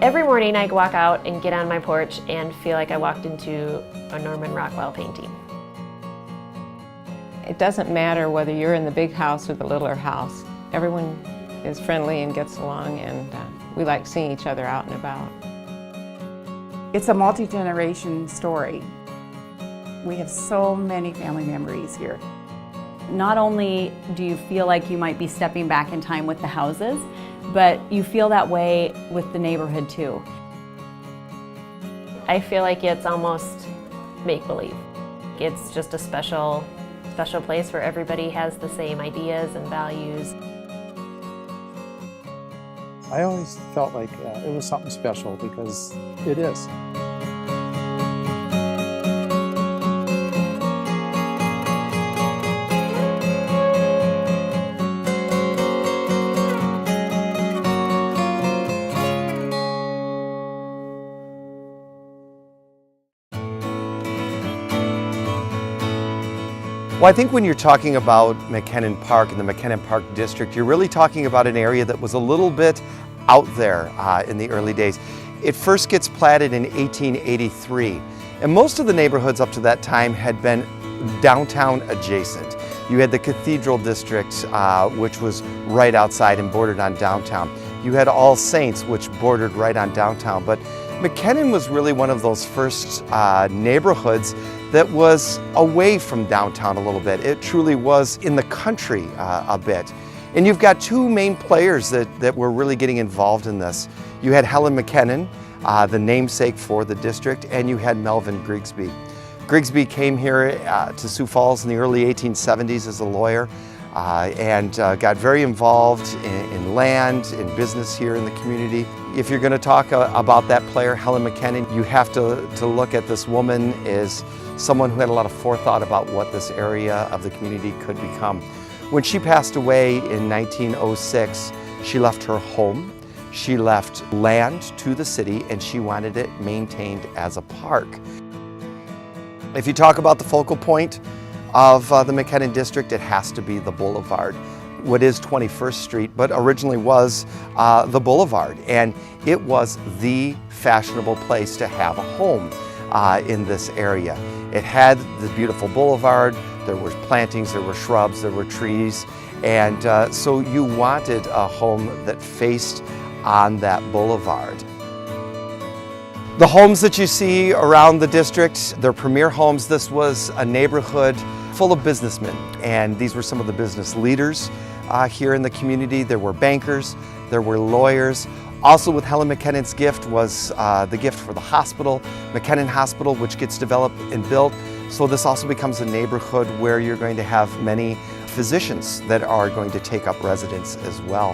Every morning I walk out and get on my porch and feel like I walked into a Norman Rockwell painting. It doesn't matter whether you're in the big house or the littler house. Everyone is friendly and gets along, and we like seeing each other out and about. It's a multi-generation story. We have so many family memories here. Not only do you feel like you might be stepping back in time with the houses, but you feel that way with the neighborhood too. I feel like it's almost make-believe. It's just a special place where everybody has the same ideas and values. I always felt like it was something special because it is. Well, I think when you're talking about McKennan Park and the McKennan Park District, you're really talking about an area that was a little bit out there in the early days. It first gets platted in 1883, and most of the neighborhoods up to that time had been downtown adjacent. You had the Cathedral District, which was right outside and bordered on downtown. You had All Saints, which bordered right on downtown, but McKennan was really one of those first neighborhoods that was away from downtown a little bit. It truly was in the country a bit. And you've got two main players that were really getting involved in this. You had Helen McKennan, the namesake for the district, and you had Melvin Grigsby. Grigsby came here to Sioux Falls in the early 1870s as a lawyer and got very involved in land, in business here in the community. If you're going to talk about that player, Helen McKennan, you have to look at this woman as someone who had a lot of forethought about what this area of the community could become. When she passed away in 1906, she left her home, she left land to the city, and she wanted it maintained as a park. If you talk about the focal point of the McKennan District, it has to be the Boulevard. What is 21st Street, but originally was the Boulevard, and it was the fashionable place to have a home in this area. It had the beautiful boulevard, there were plantings, there were shrubs, there were trees, and so you wanted a home that faced on that boulevard. The homes that you see around the district, they're premier homes. This was a neighborhood full of businessmen, and these were some of the business leaders here in the community. There were bankers, there were lawyers. Also with Helen McKennan's gift was the gift for the hospital, McKennan Hospital, which gets developed and built. So this also becomes a neighborhood where you're going to have many physicians that are going to take up residence as well.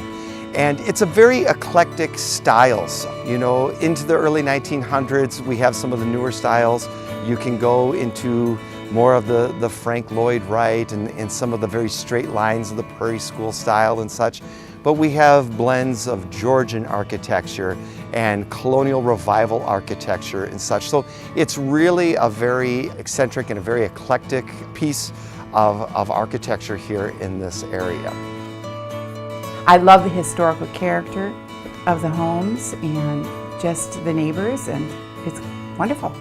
And it's a very eclectic styles. You know, into the early 1900s, we have some of the newer styles. You can go into more of the Frank Lloyd Wright and some of the very straight lines of the Prairie School style and such. But we have blends of Georgian architecture and colonial revival architecture and such. So it's really a very eccentric and a very eclectic piece of architecture here in this area. I love the historical character of the homes and just the neighbors, and it's wonderful.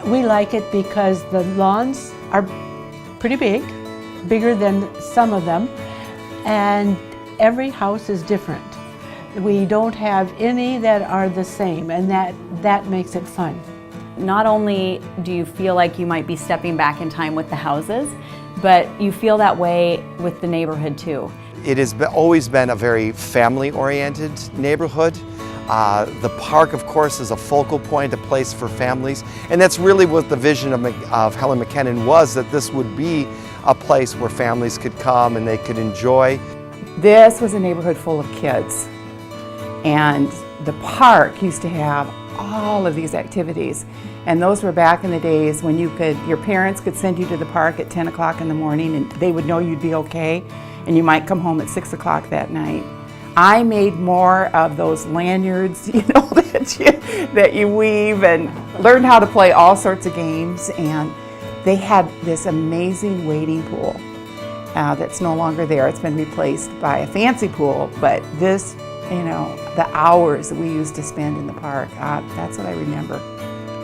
We like it because the lawns are pretty big, bigger than some of them, and every house is different. We don't have any that are the same, and that makes it fun. Not only do you feel like you might be stepping back in time with the houses, but you feel that way with the neighborhood too. It has always been a very family-oriented neighborhood. The park, of course, is a focal point, a place for families, and that's really what the vision of Helen McKennan was, that this would be a place where families could come and they could enjoy. This was a neighborhood full of kids, and the park used to have all of these activities, and those were back in the days when your parents could send you to the park at 10 o'clock in the morning and they would know you'd be okay, and you might come home at 6 o'clock that night. I made more of those lanyards, that you weave, and learned how to play all sorts of games, and they had this amazing wading pool that's no longer there. It's been replaced by a fancy pool, but this you know, the hours that we used to spend in the park. That's what I remember.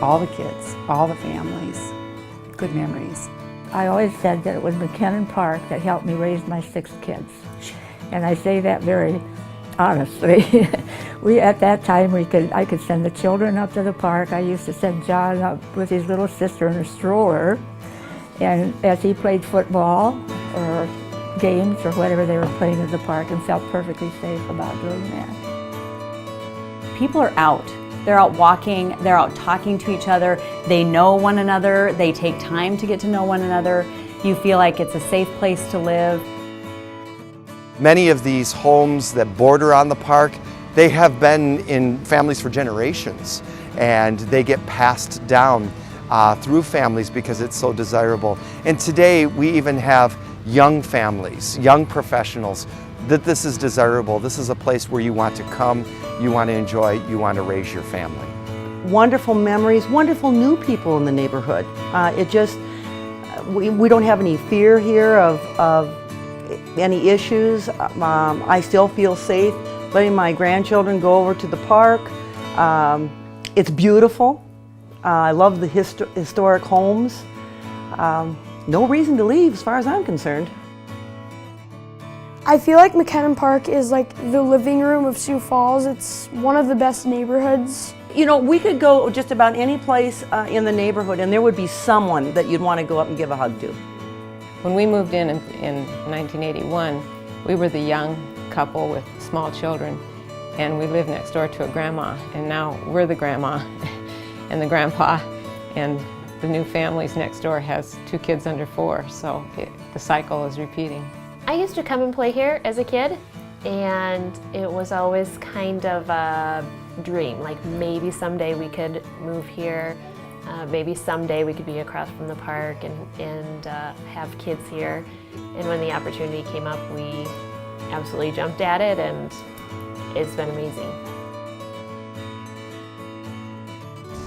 All the kids, all the families, good memories. I always said that it was McKennan Park that helped me raise my 6 kids. And I say that very honestly. At that time, I could send the children up to the park. I used to send John up with his little sister in a stroller. And as he played football or games or whatever they were playing at the park, and felt perfectly safe about doing that. People are out. They're out walking, they're out talking to each other, they know one another, they take time to get to know one another. You feel like it's a safe place to live. Many of these homes that border on the park, they have been in families for generations, and they get passed down through families because it's so desirable. And today we even have young families, young professionals, that this is desirable. This is a place where you want to come, you want to enjoy, you want to raise your family. Wonderful memories, wonderful new people in the neighborhood. We don't have any fear here of any issues. I still feel safe letting my grandchildren go over to the park. It's beautiful. I love the historic homes. No reason to leave as far as I'm concerned. I feel like McKennan Park is like the living room of Sioux Falls. It's one of the best neighborhoods. You know, we could go just about any place in the neighborhood and there would be someone that you'd want to go up and give a hug to. When we moved in 1981, we were the young couple with small children, and we lived next door to a grandma, and now we're the grandma and the grandpa, and the new families next door has 2 kids under 4, so the cycle is repeating. I used to come and play here as a kid, and it was always kind of a dream, like maybe someday we could move here, maybe someday we could be across from the park and have kids here. And when the opportunity came up, we absolutely jumped at it, and it's been amazing.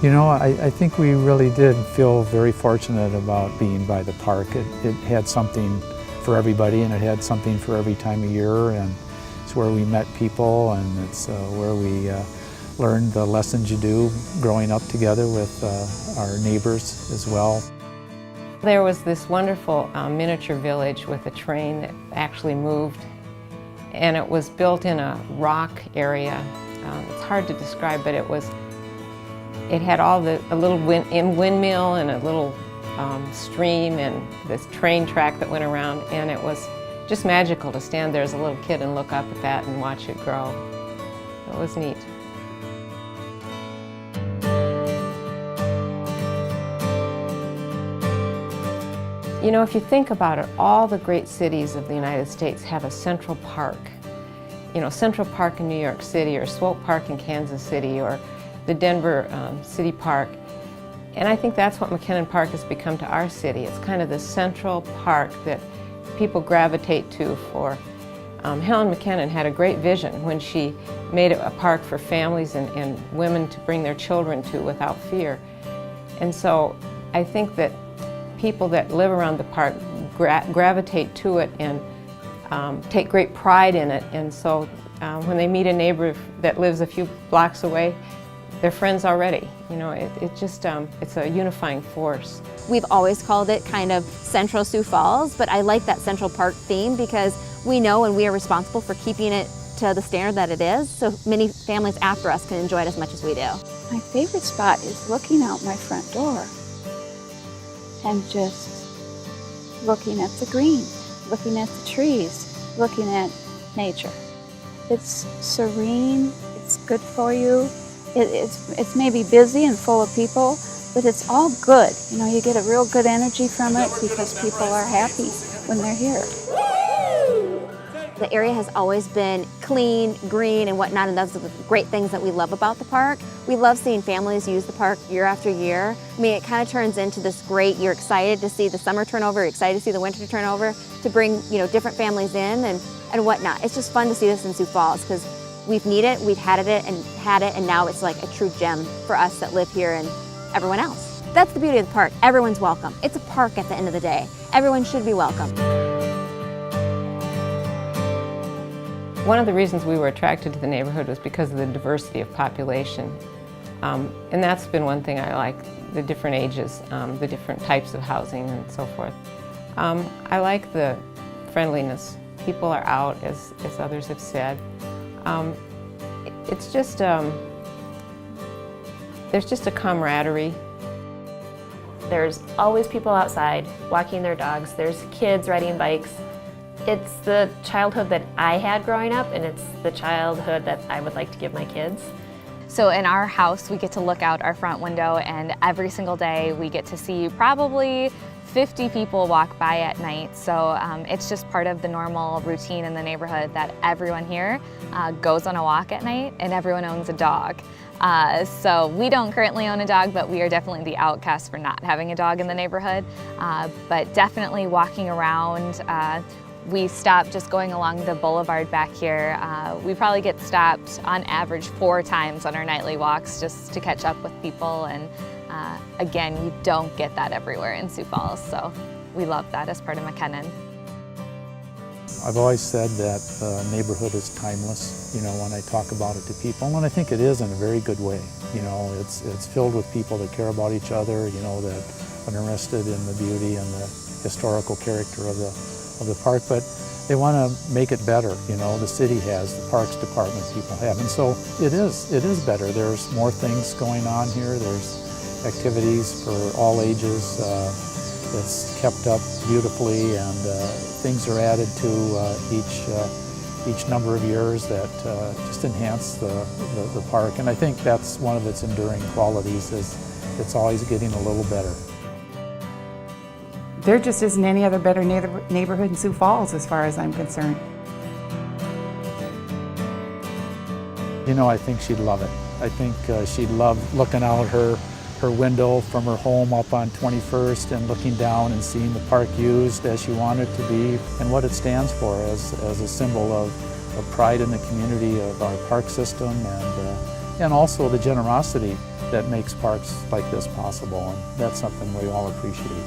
You know, I think we really did feel very fortunate about being by the park. It had something for everybody, and it had something for every time of year, and it's where we met people, and it's where we learned the lessons you do growing up together with our neighbors as well. There was this wonderful miniature village with a train that actually moved, and it was built in a rock area. It's hard to describe, but it had all a little windmill and a little stream and this train track that went around, and it was just magical to stand there as a little kid and look up at that and watch it grow. It was neat. You know, if you think about it, all the great cities of the United States have a Central Park. You know, Central Park in New York City, or Swope Park in Kansas City, or the Denver City Park. And I think that's what McKennan Park has become to our city. It's kind of the central park that people gravitate to for. Helen McKennan had a great vision when she made it a park for families and women to bring their children to without fear. And so I think that people that live around the park gravitate to it and take great pride in it. And so when they meet a neighbor that lives a few blocks away, they're friends already. You know, it's a unifying force. We've always called it kind of Central Sioux Falls, but I like that Central Park theme because we know and we are responsible for keeping it to the standard that it is, so many families after us can enjoy it as much as we do. My favorite spot is looking out my front door and just looking at the green, looking at the trees, looking at nature. It's serene, it's good for you. It's maybe busy and full of people, but it's all good. You know, you get a real good energy from it because people are happy when they're here. The area has always been clean, green, and whatnot, and those are the great things that we love about the park. We love seeing families use the park year after year. I mean, it kind of turns into this great, you're excited to see the summer turn over, you're excited to see the winter turn over, to bring, you know, different families in and whatnot. It's just fun to see this in Sioux Falls because we've needed it, we've had it, and now it's like a true gem for us that live here and everyone else. That's the beauty of the park. Everyone's welcome. It's a park at the end of the day. Everyone should be welcome. One of the reasons we were attracted to the neighborhood was because of the diversity of population. And that's been one thing I like, the different ages, the different types of housing and so forth. I like the friendliness. People are out, as others have said. It's just, there's just a camaraderie. There's always people outside walking their dogs. There's kids riding bikes. It's the childhood that I had growing up, and it's the childhood that I would like to give my kids. So in our house, we get to look out our front window, and every single day we get to see probably 50 people walk by at night. So it's just part of the normal routine in the neighborhood that everyone here goes on a walk at night, and everyone owns a dog. So we don't currently own a dog, but we are definitely the outcasts for not having a dog in the neighborhood. But definitely walking around, we stop just going along the boulevard back here. We probably get stopped on average 4 times on our nightly walks just to catch up with people. And again, you don't get that everywhere in Sioux Falls, so we love that as part of McKennan. I've always said that neighborhood is timeless, you know, when I talk about it to people, and I think it is in a very good way. You know, it's filled with people that care about each other, you know, that are interested in the beauty and the historical character of the park, but they want to make it better. You know, the city has, the Parks Department people have, and so it is better. There's more things going on here. There's activities for all ages. It's kept up beautifully, and things are added to each number of years that just enhance the park. And I think that's one of its enduring qualities, is it's always getting a little better. There just isn't any other better neighborhood in Sioux Falls as far as I'm concerned. You know, I think she'd love it. I think she'd love looking out her window from her home up on 21st and looking down and seeing the park used as she wanted it to be, and what it stands for as a symbol of pride in the community, of our park system, and also the generosity that makes parks like this possible, and that's something we all appreciate.